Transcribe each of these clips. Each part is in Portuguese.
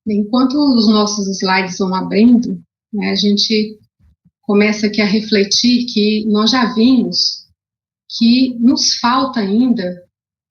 Enquanto os nossos slides vão abrindo, né, a gente começa aqui a refletir que nós já vimos que nos falta ainda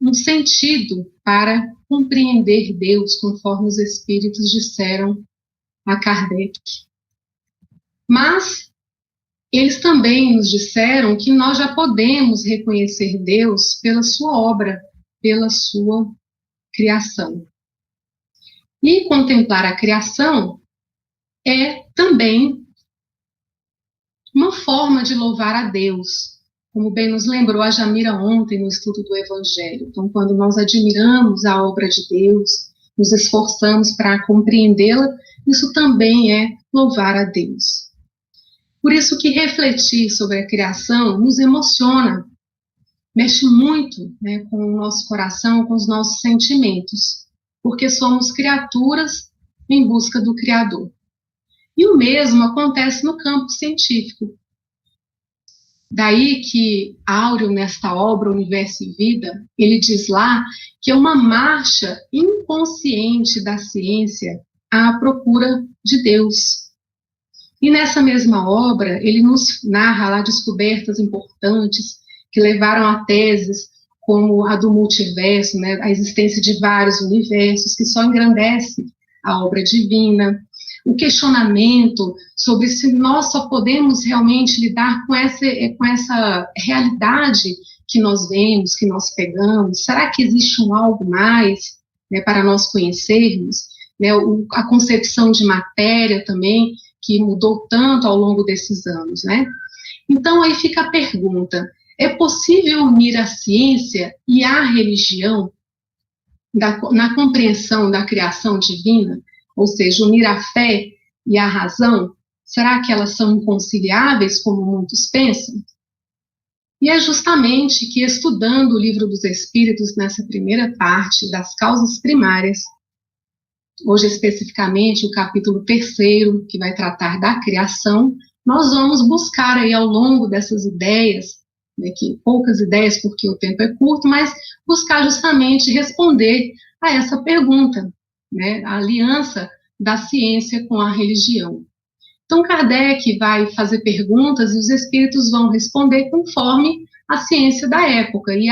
um sentido para compreender Deus, conforme os Espíritos disseram a Kardec. Mas eles também nos disseram que nós já podemos reconhecer Deus pela sua obra, pela sua criação. E contemplar a criação é também uma forma de louvar a Deus, como bem nos lembrou a Jamira ontem no estudo do Evangelho. Então, quando nós admiramos a obra de Deus, nos esforçamos para compreendê-la, isso também é louvar a Deus. Por isso que refletir sobre a criação nos emociona, mexe muito, né, com o nosso coração, com os nossos sentimentos, porque somos criaturas em busca do Criador. E o mesmo acontece no campo científico. Daí que Áureo, nesta obra Universo e Vida, ele diz lá que é uma marcha inconsciente da ciência à procura de Deus. E nessa mesma obra, ele nos narra lá descobertas importantes que levaram a teses como a do multiverso, né, a existência de vários universos, que só engrandece a obra divina, o questionamento sobre se nós só podemos realmente lidar com essa realidade que nós vemos, que nós pegamos. Será que existe um algo mais, né, para nós conhecermos? Né, a concepção de matéria também, que mudou tanto ao longo desses anos, né? Então, aí fica a pergunta, é possível unir a ciência e a religião na compreensão da criação divina? Ou seja, unir a fé e a razão? Será que elas são inconciliáveis, como muitos pensam? E é justamente que, estudando o Livro dos Espíritos, nessa primeira parte das causas primárias, hoje especificamente o capítulo 3º, que vai tratar da criação, nós vamos buscar aí ao longo dessas ideias, né, que poucas ideias porque o tempo é curto, mas buscar justamente responder a essa pergunta, né, a aliança da ciência com a religião. Então Kardec vai fazer perguntas e os espíritos vão responder conforme a ciência da época e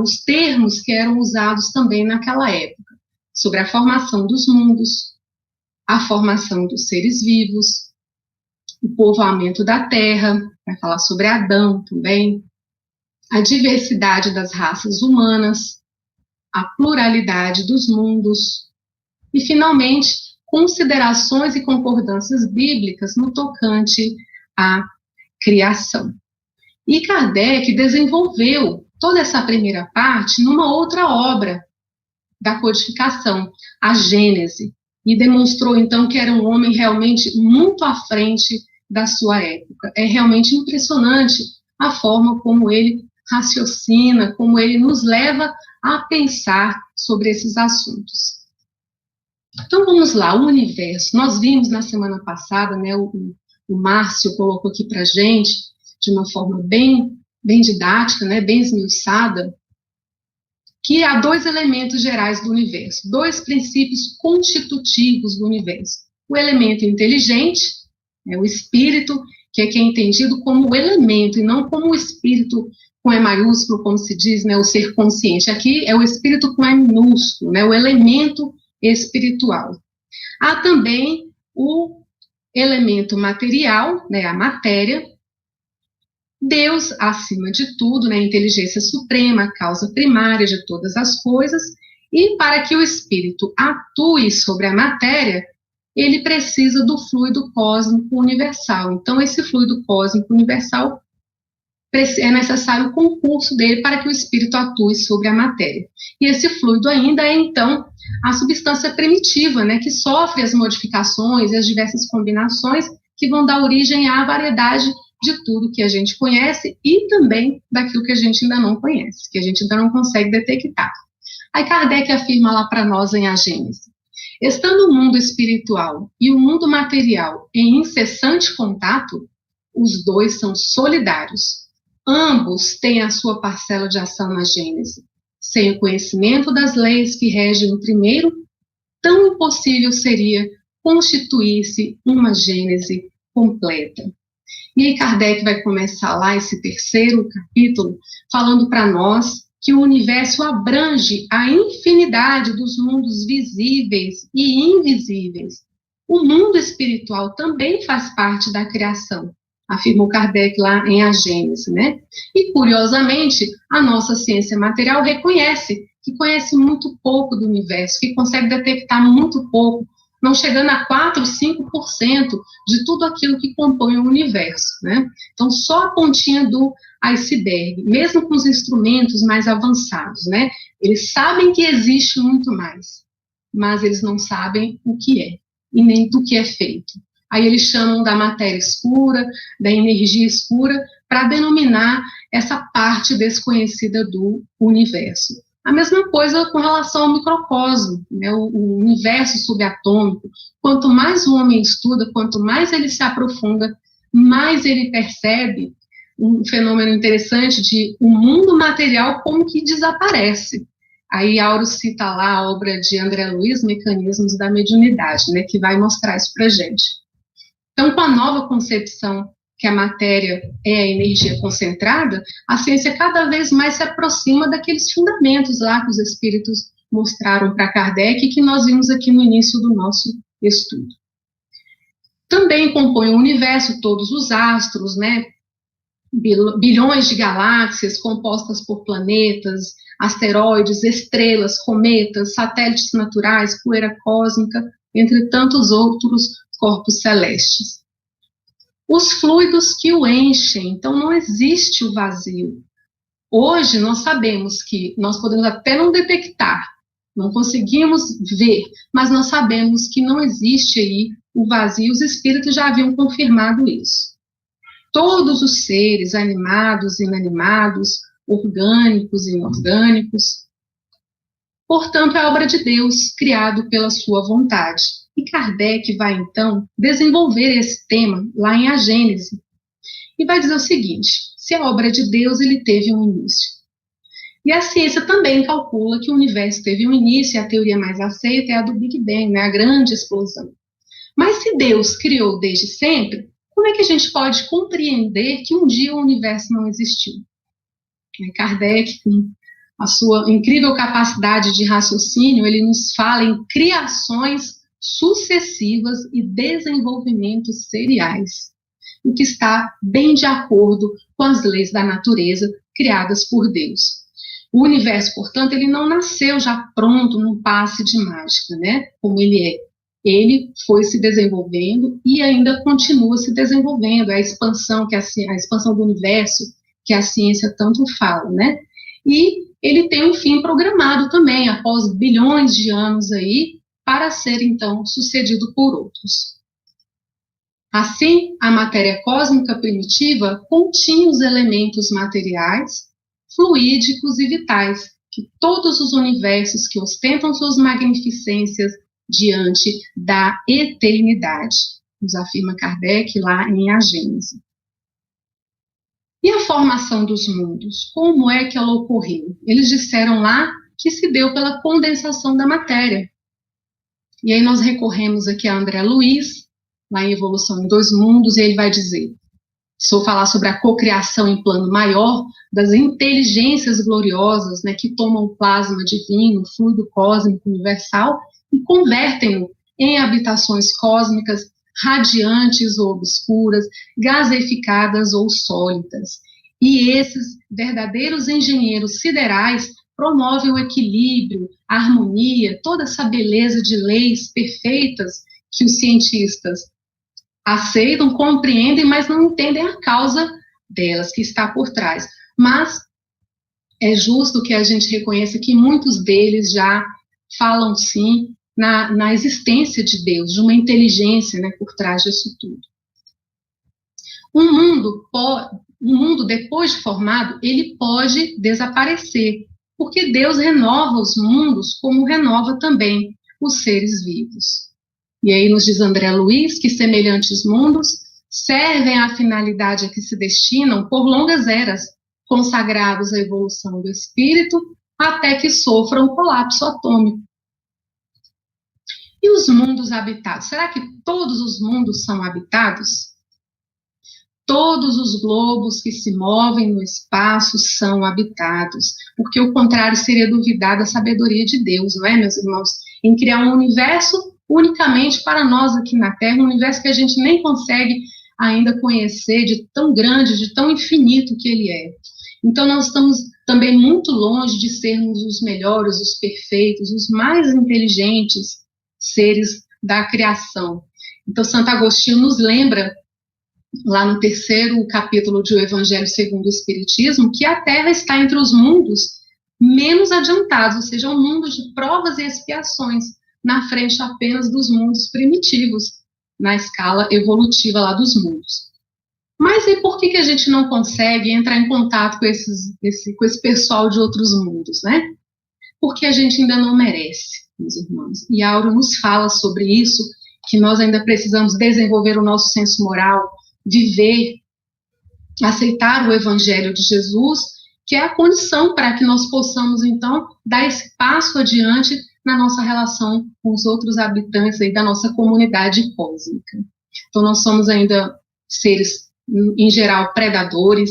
os termos que eram usados também naquela época, sobre a formação dos mundos, a formação dos seres vivos, o povoamento da Terra, vai falar sobre Adão também, a diversidade das raças humanas, a pluralidade dos mundos e, finalmente, considerações e concordâncias bíblicas no tocante à criação. E Kardec desenvolveu toda essa primeira parte numa outra obra da codificação, a Gênese, e demonstrou então que era um homem realmente muito à frente da sua época. É realmente impressionante a forma como ele raciocina, como ele nos leva a pensar sobre esses assuntos. Então vamos lá, o universo. Nós vimos na semana passada, né, o Márcio colocou aqui para a gente, de uma forma bem didática, né, bem esmiuçada, que há dois elementos gerais do universo, dois princípios constitutivos do universo. O elemento inteligente, né, o espírito, que é entendido como o elemento, e não como o espírito com E maiúsculo, como se diz, né, o ser consciente. Aqui é o espírito com E minúsculo, né, o elemento espiritual. Há também o elemento material, né, a matéria, Deus, acima de tudo, né, a inteligência suprema, a causa primária de todas as coisas, e para que o espírito atue sobre a matéria, ele precisa do fluido cósmico universal. Então, esse fluido cósmico universal é necessário o concurso dele para que o espírito atue sobre a matéria. E esse fluido ainda é, então, a substância primitiva, né, que sofre as modificações e as diversas combinações que vão dar origem à variedade de tudo que a gente conhece e também daquilo que a gente ainda não conhece, que a gente ainda não consegue detectar. Aí Kardec afirma lá para nós em A Gênese: estando o mundo espiritual e o mundo material em incessante contato, os dois são solidários. Ambos têm a sua parcela de ação na Gênese. Sem o conhecimento das leis que regem o primeiro, tão impossível seria constituir-se uma Gênese completa. E aí Kardec vai começar lá esse terceiro capítulo falando para nós que o universo abrange a infinidade dos mundos visíveis e invisíveis. O mundo espiritual também faz parte da criação, afirmou Kardec lá em A Gênese, né? E, curiosamente, a nossa ciência material reconhece que conhece muito pouco do universo, que consegue detectar muito pouco, não chegando a 4, 5% de tudo aquilo que compõe o universo, né? Então, só a pontinha do iceberg, mesmo com os instrumentos mais avançados, né? Eles sabem que existe muito mais, mas eles não sabem o que é, e nem do que é feito. Aí eles chamam da matéria escura, da energia escura, para denominar essa parte desconhecida do universo. A mesma coisa com relação ao microcosmo, né, o universo subatômico. Quanto mais o homem estuda, quanto mais ele se aprofunda, mais ele percebe um fenômeno interessante de o mundo material como que desaparece. Aí Auro cita lá a obra de André Luiz, Mecanismos da Mediunidade, né, que vai mostrar isso para a gente. Então, com a nova concepção que a matéria é a energia concentrada, a ciência cada vez mais se aproxima daqueles fundamentos lá que os espíritos mostraram para Kardec e que nós vimos aqui no início do nosso estudo. Também compõe o universo todos os astros, né? Bilhões de galáxias compostas por planetas, asteroides, estrelas, cometas, satélites naturais, poeira cósmica, entre tantos outros corpos celestes. Os fluidos que o enchem, então não existe o vazio. Hoje nós sabemos que nós podemos até não detectar, não conseguimos ver, mas nós sabemos que não existe aí o vazio, os espíritos já haviam confirmado isso. Todos os seres, animados, inanimados, orgânicos e inorgânicos, portanto, é obra de Deus, criado pela sua vontade. E Kardec vai, então, desenvolver esse tema lá em A Gênese. E vai dizer o seguinte, se a obra de Deus, ele teve um início. E a ciência também calcula que o universo teve um início, e a teoria mais aceita é a do Big Bang, né, a grande explosão. Mas se Deus criou desde sempre, como é que a gente pode compreender que um dia o universo não existiu? Kardec, com a sua incrível capacidade de raciocínio, ele nos fala em criações sucessivas e desenvolvimentos seriais, o que está bem de acordo com as leis da natureza criadas por Deus. O universo, portanto, ele não nasceu já pronto num passe de mágica, né, como ele é. Ele foi se desenvolvendo e ainda continua se desenvolvendo, a expansão do universo que a ciência tanto fala, né? E ele tem um fim programado também, após bilhões de anos aí, para ser, então, sucedido por outros. Assim, a matéria cósmica primitiva continha os elementos materiais, fluídicos e vitais, que todos os universos que ostentam suas magnificências diante da eternidade, nos afirma Kardec lá em A Gênese. E a formação dos mundos? Como é que ela ocorreu? Eles disseram lá que se deu pela condensação da matéria. E aí nós recorremos aqui a André Luiz, lá em Evolução em Dois Mundos, e ele vai dizer, se eu falar sobre a cocriação em plano maior, das inteligências gloriosas, né, que tomam o plasma divino, o fluido cósmico universal, e convertem-no em habitações cósmicas radiantes ou obscuras, gaseificadas ou sólidas. E esses verdadeiros engenheiros siderais promovem o equilíbrio, a harmonia, toda essa beleza de leis perfeitas que os cientistas aceitam, compreendem, mas não entendem a causa delas, que está por trás. Mas é justo que a gente reconheça que muitos deles já falam, sim, na existência de Deus, de uma inteligência, né, por trás disso tudo. Um mundo depois de formado, ele pode desaparecer, porque Deus renova os mundos como renova também os seres vivos. E aí nos diz André Luiz que semelhantes mundos servem à finalidade a que se destinam por longas eras, consagrados à evolução do espírito, até que sofram um colapso atômico. E os mundos habitados? Será que todos os mundos são habitados? Todos os globos que se movem no espaço são habitados, porque o contrário seria duvidar da sabedoria de Deus, não é, meus irmãos? Em criar um universo unicamente para nós aqui na Terra, um universo que a gente nem consegue ainda conhecer, de tão grande, de tão infinito que ele é. Então nós estamos também muito longe de sermos os melhores, os perfeitos, os mais inteligentes seres da criação. Então Santo Agostinho nos lembra, lá no 3º capítulo de O Evangelho segundo o Espiritismo, que a Terra está entre os mundos menos adiantados, ou seja, um mundo de provas e expiações, na frente apenas dos mundos primitivos, na escala evolutiva lá dos mundos. Mas e por que a gente não consegue entrar em contato com esse pessoal de outros mundos, né? Porque a gente ainda não merece, meus irmãos. E Áureo nos fala sobre isso, que nós ainda precisamos desenvolver o nosso senso moral, viver, aceitar o Evangelho de Jesus, que é a condição para que nós possamos, então, dar esse passo adiante na nossa relação com os outros habitantes aí da nossa comunidade cósmica. Então, nós somos ainda seres, em geral, predadores,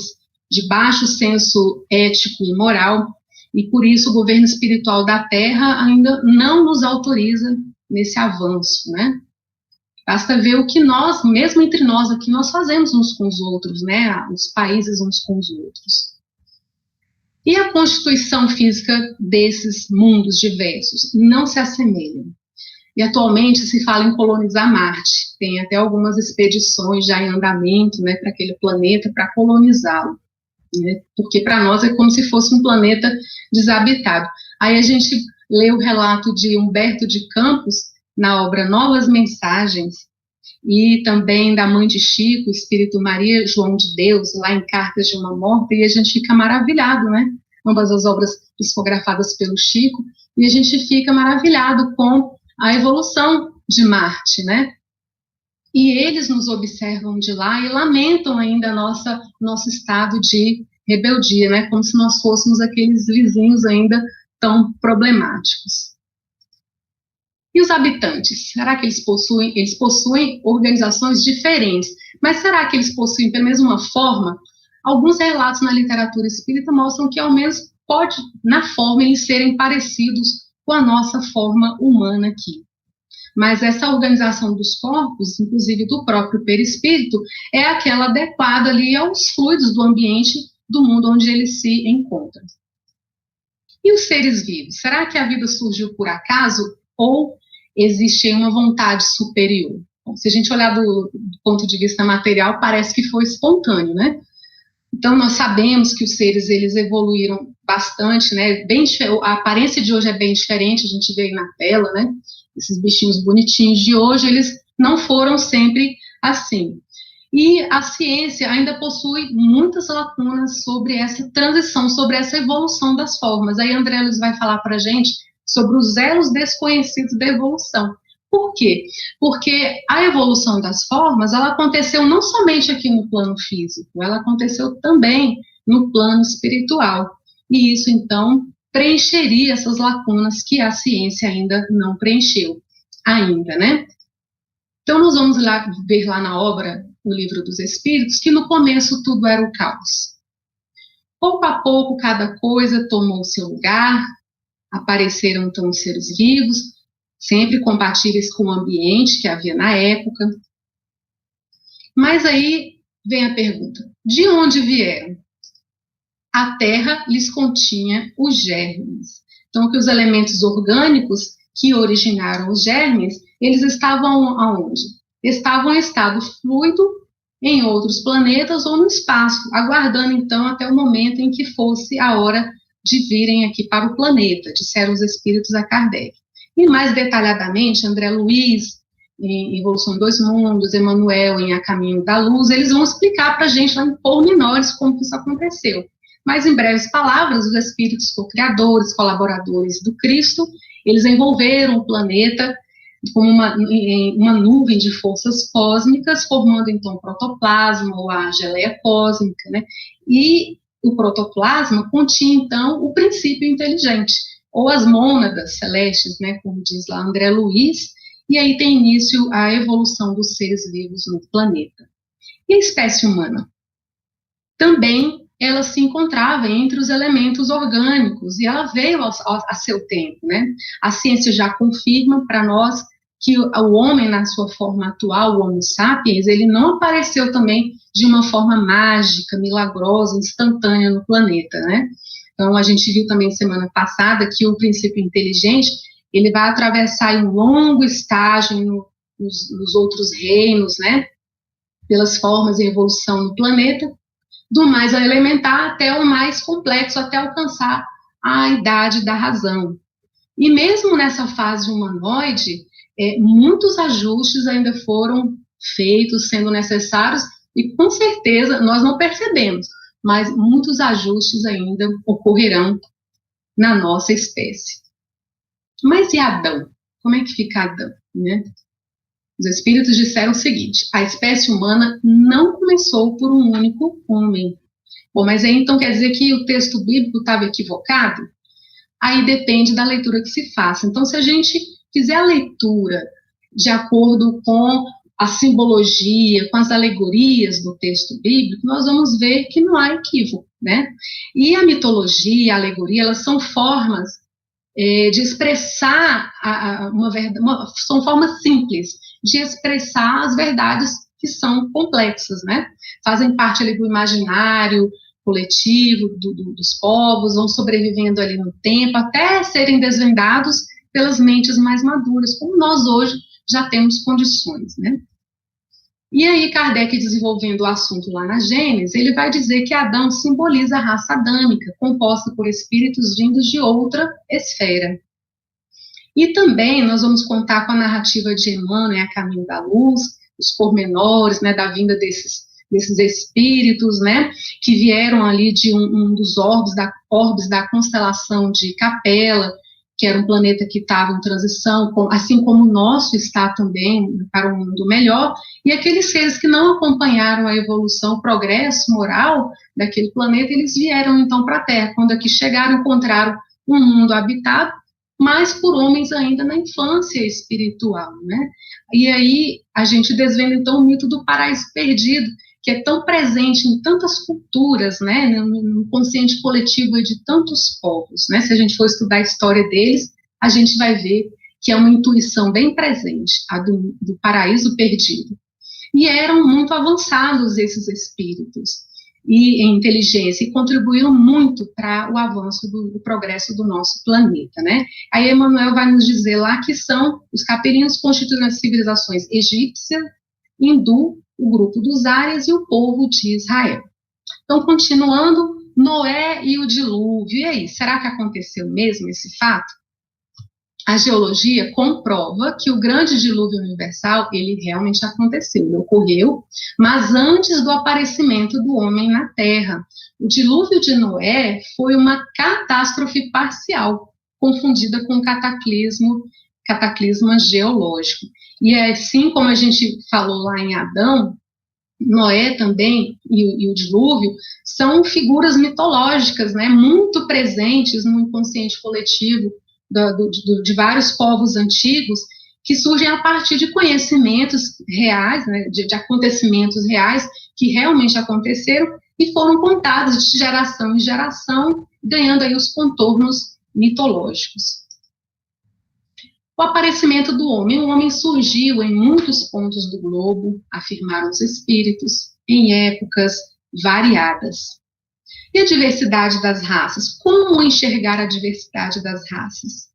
de baixo senso ético e moral, e por isso o governo espiritual da Terra ainda não nos autoriza nesse avanço, né? Basta ver o que nós, mesmo entre nós aqui, nós fazemos uns com os outros, né? Os países uns com os outros. E a constituição física desses mundos diversos não se assemelha. E atualmente se fala em colonizar Marte. Tem até algumas expedições já em andamento, né, para aquele planeta, para colonizá-lo. Né? Porque para nós é como se fosse um planeta desabitado. Aí a gente lê o relato de Humberto de Campos, na obra Novas Mensagens, e também da mãe de Chico, Espírito Maria João de Deus, lá em Cartas de uma Morta, e a gente fica maravilhado, né? Ambas as obras psicografadas pelo Chico, e a gente fica maravilhado com a evolução de Marte, né? E eles nos observam de lá e lamentam ainda nosso estado de rebeldia, né? Como se nós fôssemos aqueles vizinhos ainda tão problemáticos. E os habitantes? Será que eles possuem organizações diferentes? Mas será que eles possuem pelo menos uma forma? Alguns relatos na literatura espírita mostram que ao menos pode, na forma, eles serem parecidos com a nossa forma humana aqui. Mas essa organização dos corpos, inclusive do próprio perispírito, é aquela adequada ali aos fluidos do ambiente do mundo onde eles se encontram. E os seres vivos? Será que a vida surgiu por acaso ou existe uma vontade superior? Bom, se a gente olhar do ponto de vista material, parece que foi espontâneo, né? Então, nós sabemos que os seres, eles evoluíram bastante, né? A aparência de hoje é bem diferente, a gente vê aí na tela, né? Esses bichinhos bonitinhos de hoje, eles não foram sempre assim. E a ciência ainda possui muitas lacunas sobre essa transição, sobre essa evolução das formas. Aí André Luiz vai falar para a gente sobre os elos desconhecidos da evolução. Por quê? Porque a evolução das formas, ela aconteceu não somente aqui no plano físico, ela aconteceu também no plano espiritual. E isso, então, preencheria essas lacunas que a ciência ainda não preencheu, ainda, né? Então, nós vamos ver lá na obra, no Livro dos Espíritos, que no começo tudo era o caos. Pouco a pouco, cada coisa tomou o seu lugar, apareceram, então, os seres vivos, sempre compatíveis com o ambiente que havia na época. Mas aí vem a pergunta, de onde vieram? A Terra lhes continha os germes. Então, que os elementos orgânicos que originaram os germes, eles estavam aonde? Estavam em estado fluido em outros planetas ou no espaço, aguardando, então, até o momento em que fosse a hora de virem aqui para o planeta, disseram os espíritos a Kardec. E mais detalhadamente, André Luiz, em Evolução em Dois Mundos, Emmanuel em A Caminho da Luz, eles vão explicar para a gente lá em pormenores como isso aconteceu. Mas, em breves palavras, os espíritos co-criadores, colaboradores do Cristo, eles envolveram o planeta como uma nuvem de forças cósmicas, formando, então, o protoplasma, ou a geleia cósmica, né? E o protoplasma continha, então, o princípio inteligente, ou as mônadas celestes, né, como diz lá André Luiz, e aí tem início a evolução dos seres vivos no planeta. E a espécie humana? Também ela se encontrava entre os elementos orgânicos, e ela veio a seu tempo, né? A ciência já confirma para nós que o homem, na sua forma atual, o Homo sapiens, ele não apareceu também de uma forma mágica, milagrosa, instantânea no planeta, né? Então, a gente viu também semana passada que o princípio inteligente, ele vai atravessar um longo estágio nos outros reinos, né? Pelas formas de evolução no planeta, do mais elementar até o mais complexo, até alcançar a idade da razão. E mesmo nessa fase humanoide, muitos ajustes ainda foram feitos, sendo necessários, e com certeza nós não percebemos, mas muitos ajustes ainda ocorrerão na nossa espécie. Mas e Adão? Como é que fica Adão, né? Os espíritos disseram o seguinte: a espécie humana não começou por um único homem. Bom, mas aí então quer dizer que o texto bíblico estava equivocado? Aí depende da leitura que se faça. Então, se a gente fizer a leitura de acordo com a simbologia, com as alegorias do texto bíblico, nós vamos ver que não há equívoco, né? E a mitologia, a alegoria, elas são formas de expressar são formas simples de expressar as verdades que são complexas, né? Fazem parte ali do imaginário coletivo dos povos, vão sobrevivendo ali no tempo, até serem desvendados pelas mentes mais maduras, como nós hoje já temos condições, né? E aí Kardec, desenvolvendo o assunto lá na Gênesis, ele vai dizer que Adão simboliza a raça adâmica, composta por espíritos vindos de outra esfera. E também nós vamos contar com a narrativa de Emmanuel, A Caminho da Luz, os pormenores, né, da vinda desses espíritos, né, que vieram ali de um dos orbes da constelação de Capela, que era um planeta que estava em transição, assim como o nosso está também para um mundo melhor, e aqueles seres que não acompanharam a evolução, o progresso moral daquele planeta, eles vieram então para a Terra. Quando aqui chegaram, encontraram um mundo habitado, mas por homens ainda na infância espiritual, né? E aí a gente desvenda então o mito do paraíso perdido, que é tão presente em tantas culturas, né, no consciente coletivo de tantos povos, né? Se a gente for estudar a história deles, a gente vai ver que é uma intuição bem presente, a do paraíso perdido. E eram muito avançados esses espíritos e em inteligência, e contribuíram muito para o avanço do progresso do nosso planeta, né? Aí Emmanuel vai nos dizer lá que são os caperinos constituem as civilizações egípcia, hindu, o grupo dos Árias e o povo de Israel. Então, continuando, Noé e o dilúvio. E aí, será que aconteceu mesmo esse fato? A geologia comprova que o grande dilúvio universal, ele realmente aconteceu, ele ocorreu, mas antes do aparecimento do homem na Terra. O dilúvio de Noé foi uma catástrofe parcial, confundida com cataclisma geológico. E assim como a gente falou lá em Adão, Noé também e o dilúvio são figuras mitológicas, né, muito presentes no inconsciente coletivo de vários povos antigos, que surgem a partir de conhecimentos reais, né, de acontecimentos reais que realmente aconteceram e foram contados de geração em geração, ganhando aí os contornos mitológicos. O aparecimento do homem. O homem surgiu em muitos pontos do globo, afirmaram os espíritos, em épocas variadas. E a diversidade das raças? Como enxergar a diversidade das raças?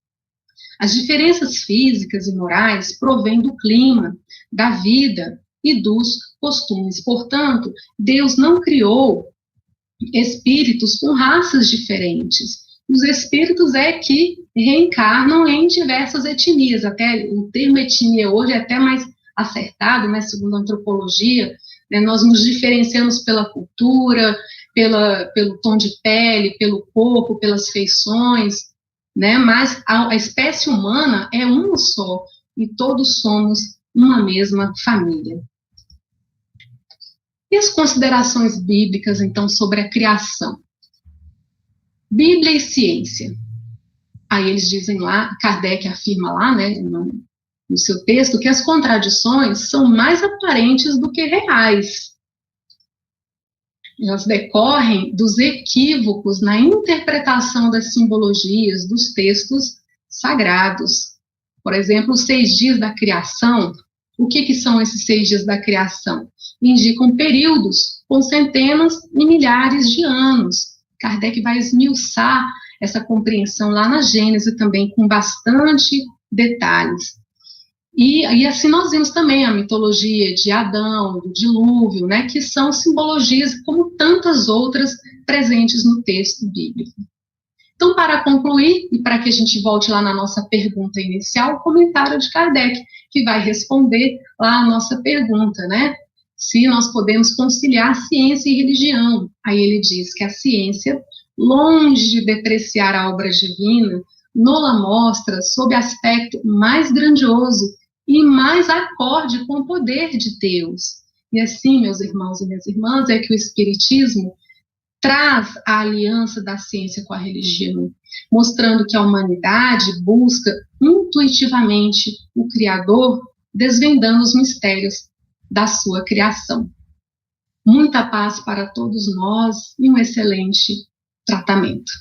As diferenças físicas e morais provêm do clima, da vida e dos costumes. Portanto, Deus não criou espíritos com raças diferentes. Os espíritos que reencarnam em diversas etnias. Até o termo etnia hoje é até mais acertado, né, segundo a antropologia, né, nós nos diferenciamos pela cultura, pelo tom de pele, pelo corpo, pelas feições, né, mas a espécie humana é uma só, e todos somos uma mesma família. E as considerações bíblicas, então, sobre a criação? Bíblia e ciência. Aí eles dizem lá, Kardec afirma lá, né, no seu texto que as contradições são mais aparentes do que reais. Elas decorrem dos equívocos na interpretação das simbologias dos textos sagrados. Por exemplo, os 6 dias da criação. O que são esses 6 dias da criação? Indicam períodos com centenas e milhares de anos. Kardec vai esmiuçar essa compreensão lá na Gênese também com bastante detalhes. E assim nós vimos também a mitologia de Adão, do dilúvio, né, que são simbologias como tantas outras presentes no texto bíblico. Então, para concluir, e para que a gente volte lá na nossa pergunta inicial, o comentário de Kardec, que vai responder lá a nossa pergunta, né? Se nós podemos conciliar ciência e religião. Aí ele diz que a ciência, longe de depreciar a obra divina, nola mostra sob aspecto mais grandioso e mais acorde com o poder de Deus. E assim, meus irmãos e minhas irmãs, é que o Espiritismo traz a aliança da ciência com a religião, mostrando que a humanidade busca intuitivamente o Criador, desvendando os mistérios da sua criação. Muita paz para todos nós e um excelente tratamento.